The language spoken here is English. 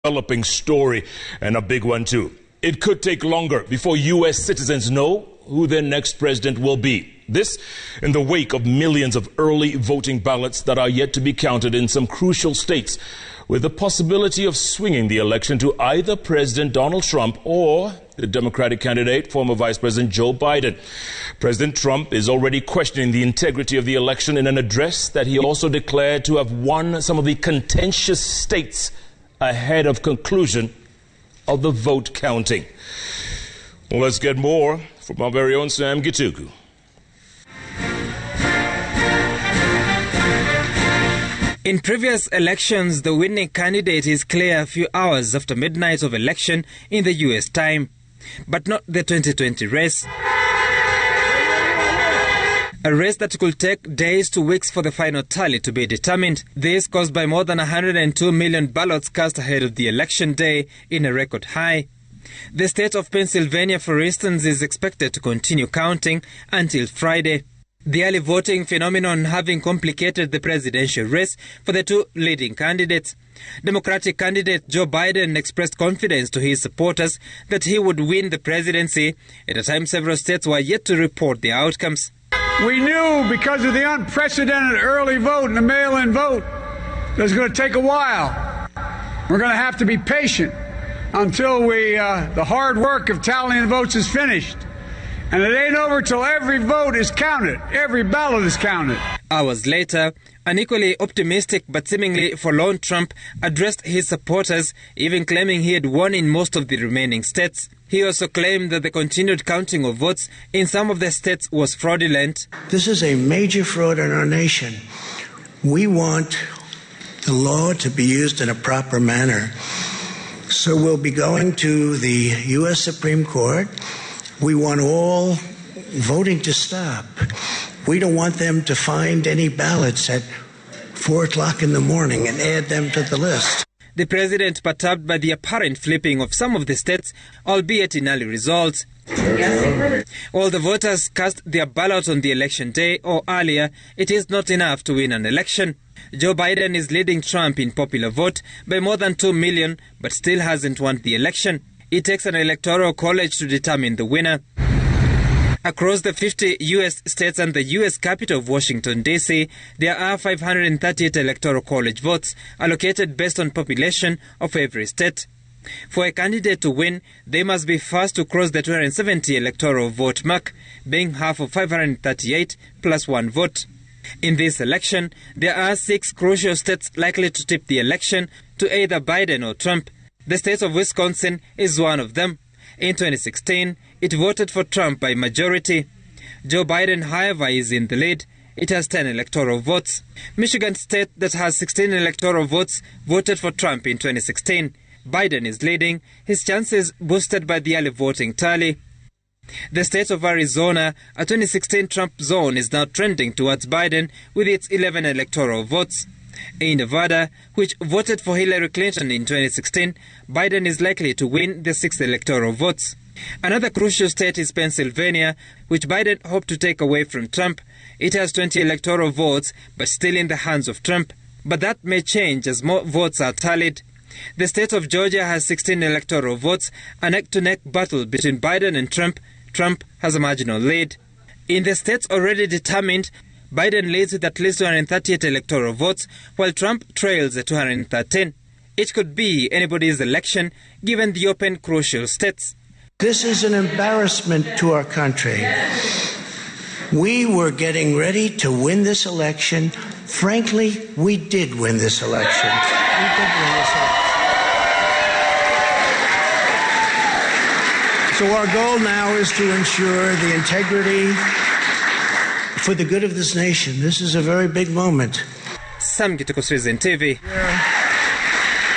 developing story, and a big one too. It could take longer before U.S. citizens know who their next president will be. This in the wake of millions of early voting ballots that are yet to be counted in some crucial states, with the possibility of swinging the election to either President Donald Trump or the Democratic candidate, former Vice President Joe Biden. President Trump is already questioning the integrity of the election in an address that he also declared to have won some of the contentious states ahead of conclusion of the vote counting. Well, let's get more from our very own Sam Gituku. In previous elections, the winning candidate is clear a few hours after midnight of election in the U.S. time, but not the 2020 race. A race that could take days to weeks for the final tally to be determined. This caused by more than 102 million ballots cast ahead of the election day in a record high. The state of Pennsylvania, for instance, is expected to continue counting until Friday. The early voting phenomenon having complicated the presidential race for the two leading candidates. Democratic candidate Joe Biden expressed confidence to his supporters that he would win the presidency at a time several states were yet to report the outcomes. We knew because of the unprecedented early vote and the mail-in vote that it's going to take a while. We're going to have to be patient until the hard work of tallying the votes is finished. And it ain't over till every vote is counted. Every ballot is counted. Hours later, an equally optimistic but seemingly forlorn Trump addressed his supporters, even claiming he had won in most of the remaining states. He also claimed that the continued counting of votes in some of the states was fraudulent. This is a major fraud in our nation. We want the law to be used in a proper manner. So we'll be going to the U.S. Supreme Court. We want all voting to stop. We don't want them to find any ballots at 4 o'clock in the morning and add them to the list. The president perturbed by the apparent flipping of some of the states, albeit in early results. All the voters cast their ballot on the election day or earlier. It is not enough to win an election. Joe Biden is leading Trump in popular vote by more than 2 million, but still hasn't won the election. It takes an electoral college to determine the winner. Across the 50 U.S. states and the U.S. capital of Washington, D.C., there are 538 electoral college votes allocated based on population of every state. For a candidate to win, they must be first to cross the 270 electoral vote mark, being half of 538 plus 1 vote. In this election, there are 6 crucial states likely to tip the election to either Biden or Trump. The state of Wisconsin is one of them. In 2016, it voted for Trump by majority. Joe Biden, however, is in the lead. It has 10 electoral votes. Michigan State, that has 16 electoral votes, voted for Trump in 2016. Biden is leading, his chances boosted by the early voting tally. The state of Arizona, a 2016 Trump zone, is now trending towards Biden with its 11 electoral votes. In Nevada, which voted for Hillary Clinton in 2016, Biden is likely to win the 6 electoral votes. Another crucial state is Pennsylvania, which Biden hoped to take away from Trump. It has 20 electoral votes, but still in the hands of Trump. But that may change as more votes are tallied. The state of Georgia has 16 electoral votes, a neck-to-neck battle between Biden and Trump. Trump has a marginal lead. In the states already determined, Biden leads with at least 238 electoral votes, while Trump trails at 213. It could be anybody's election, given the open crucial states. This is an embarrassment to our country. We were getting ready to win this election. Frankly, we did win this election. So our goal now is to ensure the integrity for the good of this nation. This is a very big moment. Sam Gituku, Citizen TV.